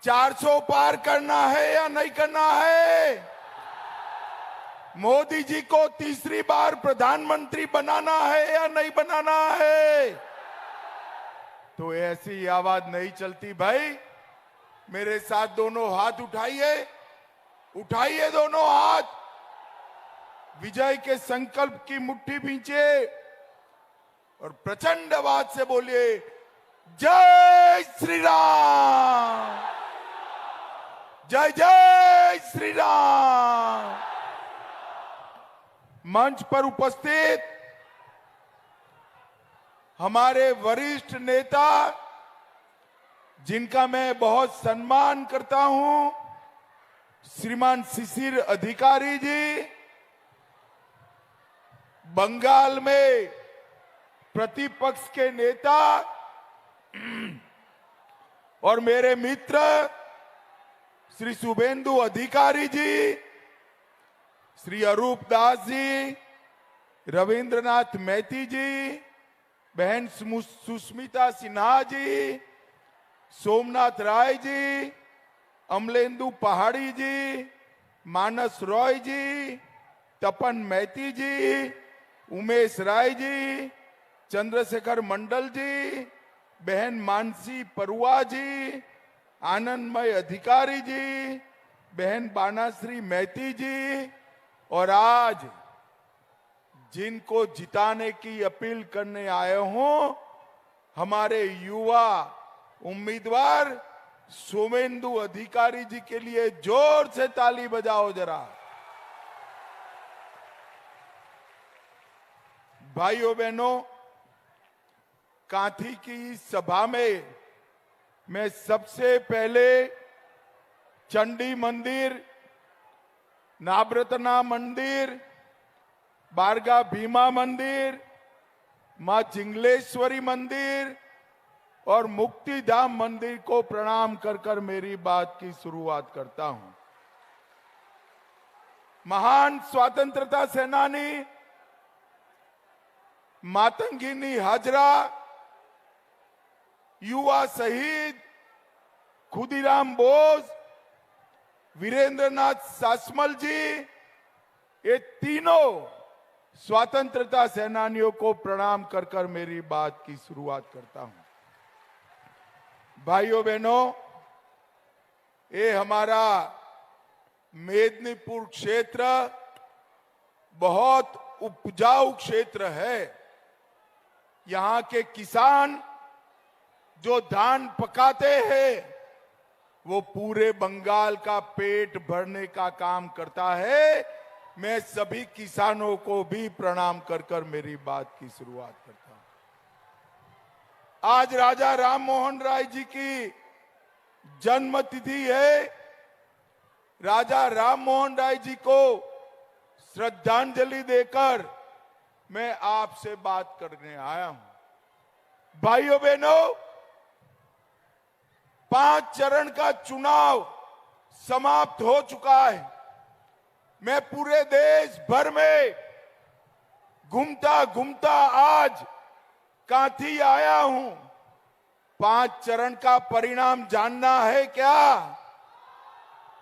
400 पार करना है या नहीं करना है? मोदी जी को तीसरी बार प्रधानमंत्री बनाना है या नहीं बनाना है? तो ऐसी आवाज नहीं चलती भाई। मेरे साथ दोनों हाथ उठाइए, उठाइए दोनों हाथ, विजय के संकल्प की मुट्ठी भींचे और प्रचंड आवाज से बोलिए, जय श्री राम, जय जय श्री राम। मंच पर उपस्थित हमारे वरिष्ठ नेता, जिनका मैं बहुत सम्मान करता हूं, श्रीमान शिशिर अधिकारी जी, बंगाल में प्रतिपक्ष के नेता और मेरे मित्र श्री शुभेंदु अधिकारी जी, श्री अरूप दास जी, रविंद्रनाथ मैती जी, बहन सुष्मिता सिन्हा जी, सोमनाथ राय जी, अमलेंदु पहाड़ी जी, मानस रॉय जी, तपन मैती जी, उमेश राय जी, चंद्रशेखर मंडल जी, बहन मानसी परुआ जी, आनंदमय अधिकारी जी, बहन बानाश्री मैती जी, और आज जिनको जिताने की अपील करने आए हों, हमारे युवा उम्मीदवार सोमेंदु अधिकारी जी के लिए जोर से ताली बजाओ जरा। भाइयों बहनों, कांथी की सभा में मैं सबसे पहले चंडी मंदिर, नाब्रतना मंदिर, बारगा भीमा मंदिर, मां चिंगलेश्वरी मंदिर और मुक्तिधाम मंदिर को प्रणाम कर कर मेरी बात की शुरुआत करता हूं। महान स्वतंत्रता सेनानी मातंगिनी हाजरा, युवा शहीद खुदीराम बोस, वीरेंद्रनाथ शासमल जी, ये तीनों स्वतंत्रता सेनानियों को प्रणाम कर कर मेरी बात की शुरुआत करता हूं। भाइयों बहनों, ये हमारा मेदिनीपुर क्षेत्र बहुत उपजाऊ क्षेत्र है। यहाँ के किसान जो धान पकाते हैं, वो पूरे बंगाल का पेट भरने का काम करता है। मैं सभी किसानों को भी प्रणाम कर कर मेरी बात की शुरुआत करता हूं। आज राजा राम मोहन राय जी की जन्म तिथि है। राजा राम मोहन राय जी को श्रद्धांजलि देकर मैं आपसे बात करने आया हूं। भाइयों बहनों, 5 चरण का चुनाव समाप्त हो चुका है। मैं पूरे देश भर में घूमता घूमता आज कांथी आया हूं। 5 चरण का परिणाम जानना है क्या?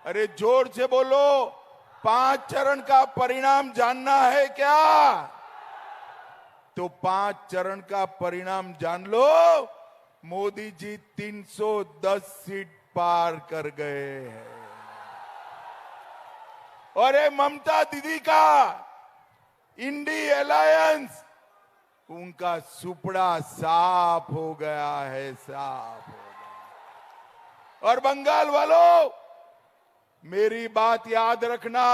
अरे जोर से बोलो, 5 चरण का परिणाम जानना है क्या? तो 5 चरण का परिणाम जान लो। मोदी जी 310 सीट पार कर गए हैं और ये ममता दीदी का इंडी अलायंस, उनका सुपड़ा साफ हो गया है, साफ हो गया। और बंगाल वालों, मेरी बात याद रखना,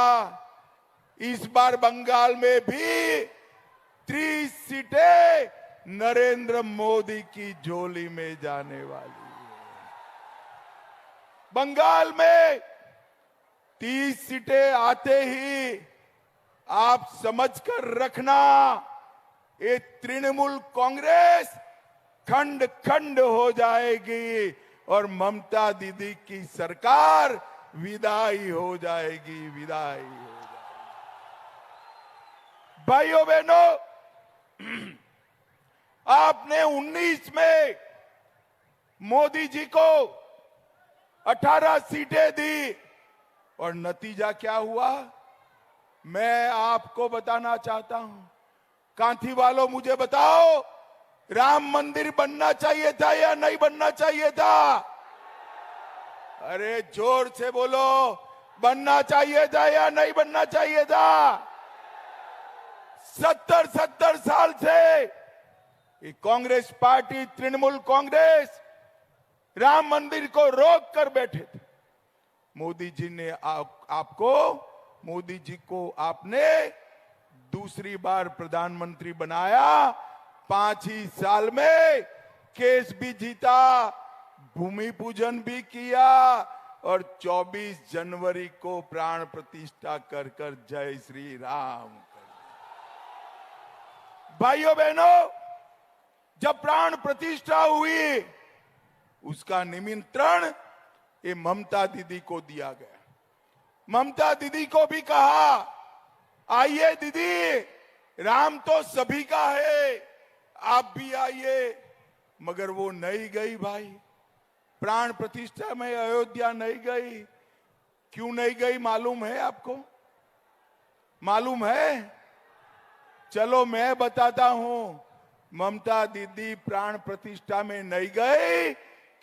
इस बार बंगाल में भी 30 सीटें नरेंद्र मोदी की झोली में जाने वाली है। बंगाल में 30 सीटें आते ही आप समझकर रखना, ये तृणमूल कांग्रेस खंड खंड हो जाएगी और ममता दीदी की सरकार विदाई हो जाएगी, विदाई हो जाएगी। भाइयों बहनों, आपने 19 में मोदी जी को 18 सीटें दी और नतीजा क्या हुआ मैं आपको बताना चाहता हूं। कांथी वालों मुझे बताओ, राम मंदिर बनना चाहिए था या नहीं बनना चाहिए था? अरे जोर से बोलो, बनना चाहिए था या नहीं बनना चाहिए था? 70 साल से ये कांग्रेस पार्टी, तृणमूल कांग्रेस राम मंदिर को रोक कर बैठे थे। मोदी जी ने मोदी जी को आपने दूसरी बार प्रधानमंत्री बनाया। 5 ही साल में केस भी जीता, भूमि पूजन भी किया और 24 जनवरी को प्राण प्रतिष्ठा कर कर जय श्री राम कर। भाइयों बहनों, जब प्राण प्रतिष्ठा हुई उसका निमंत्रण ये ममता दीदी को दिया गया। ममता दीदी को भी कहा आइए दीदी, राम तो सभी का है, आप भी आइए। मगर वो नहीं गई भाई, प्राण प्रतिष्ठा में अयोध्या नहीं गई। क्यों नहीं गई मालूम है आपको? मालूम है? चलो मैं बताता हूं। ममता दीदी प्राण प्रतिष्ठा में नहीं गई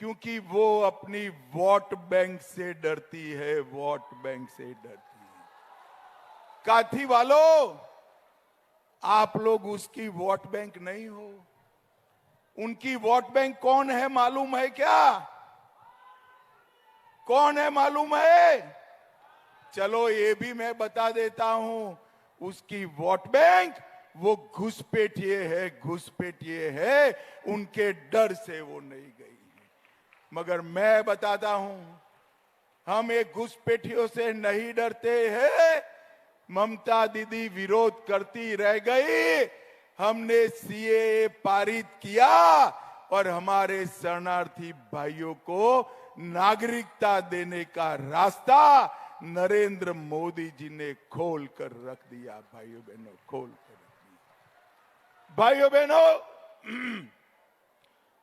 क्योंकि वो अपनी वोट बैंक से डरती है, वोट बैंक से डरती है। काथी वालों, आप लोग उसकी वोट बैंक नहीं हो। उनकी वोट बैंक कौन है मालूम है क्या? कौन है मालूम है? चलो ये भी मैं बता देता हूं। उसकी वोट बैंक वो घुसपैठिए है, घुसपैठिए है। उनके डर से वो नहीं गई। मगर मैं बताता हूं, हम एक घुसपैठियों से नहीं डरते हैं। ममता दीदी विरोध करती रह गई, हमने सीएए पारित किया और हमारे शरणार्थी भाइयों को नागरिकता देने का रास्ता नरेंद्र मोदी जी ने खोल कर रख दिया। भाइयों बहनों, खोल कर रख दिया। भाइयों बहनों,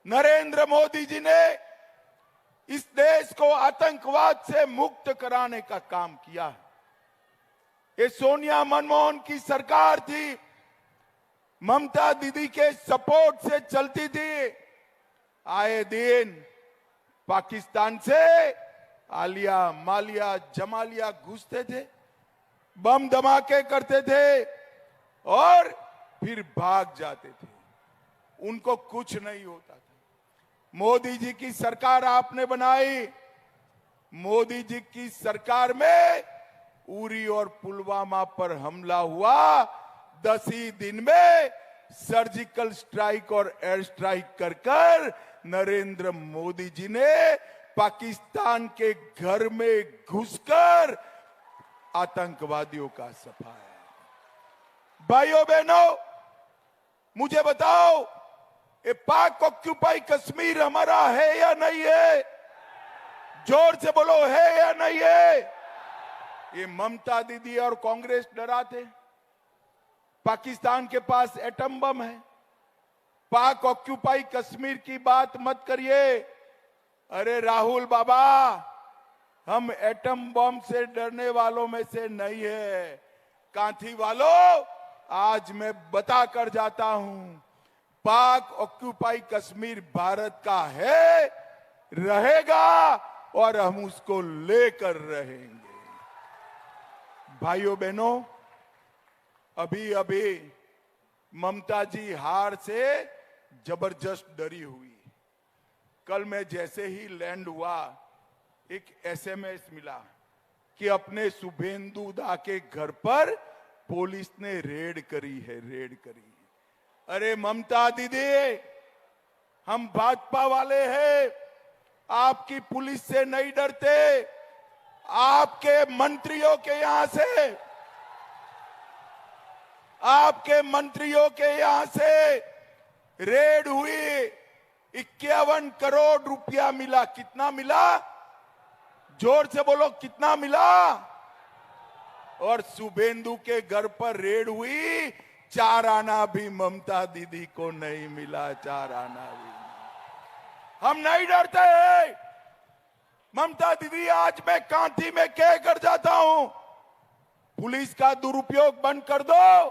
नरेंद्र मोदी जी ने इस देश को आतंकवाद से मुक्त कराने का काम किया। ये सोनिया मनमोहन की सरकार थी, ममता दीदी के सपोर्ट से चलती थी। आए दिन पाकिस्तान से आलिया, मालिया, जमालिया घुसते थे, बम धमाके करते थे और फिर भाग जाते थे। उनको कुछ नहीं होता था। मोदी जी की सरकार आपने बनाई। मोदी जी की सरकार में उरी और पुलवामा पर हमला हुआ। 10 ही दिन में सर्जिकल स्ट्राइक और एयर स्ट्राइक कर कर नरेंद्र मोदी जी ने पाकिस्तान के घर में घुसकर आतंकवादियों का सफाया। भाइयों बहनों, मुझे बताओ, ये पाक ऑक्यूपाई कश्मीर हमारा है या नहीं है? जोर से बोलो, है या नहीं है? ये ममता दीदी और कांग्रेस डराते। पाकिस्तान के पास एटम बम है। पाक ऑक्यूपाई कश्मीर की बात मत करिए। अरे राहुल बाबा, हम एटम बम से डरने वालों में से नहीं है। कांथी वालों, आज मैं बता कर जाता हूं, पाक ऑक्यूपाई कश्मीर भारत का है, रहेगा और हम उसको लेकर रहेंगे। भाइयों बहनों, अभी अभी ममता जी हार से जबरदस्त डरी हुई। कल मैं जैसे ही लैंड हुआ, एक एसएमएस मिला कि अपने शुभेंदु दा के घर पर पुलिस ने रेड करी है, रेड करी है। अरे ममता दीदी, हम भाजपा वाले हैं, आपकी पुलिस से नहीं डरते। आपके मंत्रियों के यहां से, आपके मंत्रियों के यहां से रेड हुई। 51 करोड़ रुपया मिला। कितना मिला? जोर से बोलो, कितना मिला? और शुभेंदु के घर पर रेड हुई, 4 आना भी ममता दीदी को नहीं मिला। 4 आना भी। हम नहीं डरते हैं। ममता दीदी, आज मैं कांठी में कह कर जाता हूं, पुलिस का दुरुपयोग बंद कर दो,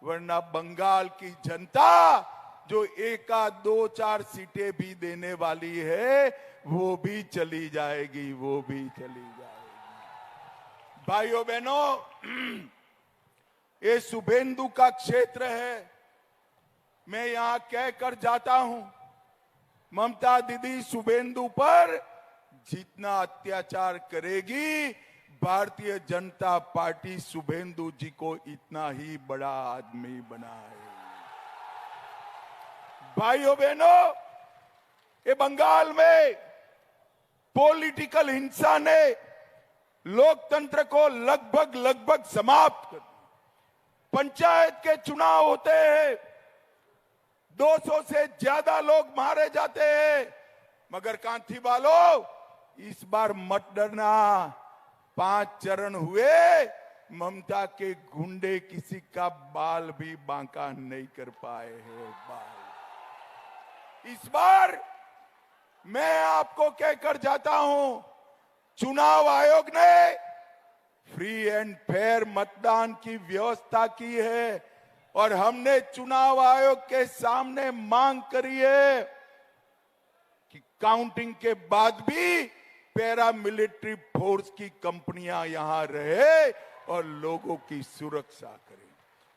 वरना बंगाल की जनता जो एक आध दो चार सीटें भी देने वाली है वो भी चली जाएगी, वो भी चली जाएगी। भाइयों बहनों, ये शुभेंदु का क्षेत्र है। मैं यहां कहकर जाता हूं, ममता दीदी शुभेंदु पर जितना अत्याचार करेगी, भारतीय जनता पार्टी शुभेंदु जी को इतना ही बड़ा आदमी बनाएगी। भाइयों बहनों, ये बंगाल में पॉलिटिकल हिंसा ने लोकतंत्र को लगभग समाप्त कर दिया। पंचायत के चुनाव होते हैं, 200 से ज्यादा लोग मारे जाते हैं, मगर कांठी वालों, इस बार मत डरना, 5 चरण हुए, ममता के गुंडे किसी का बाल भी बांका नहीं कर पाए हैं। इस बार मैं आपको कहकर जाता हूं, चुनाव आयोग ने फ्री एंड फेयर मतदान की व्यवस्था की है और हमने चुनाव आयोग के सामने मांग करी है कि काउंटिंग के बाद भी पैरामिलिट्री फोर्स की कंपनियां यहां रहे और लोगों की सुरक्षा करें।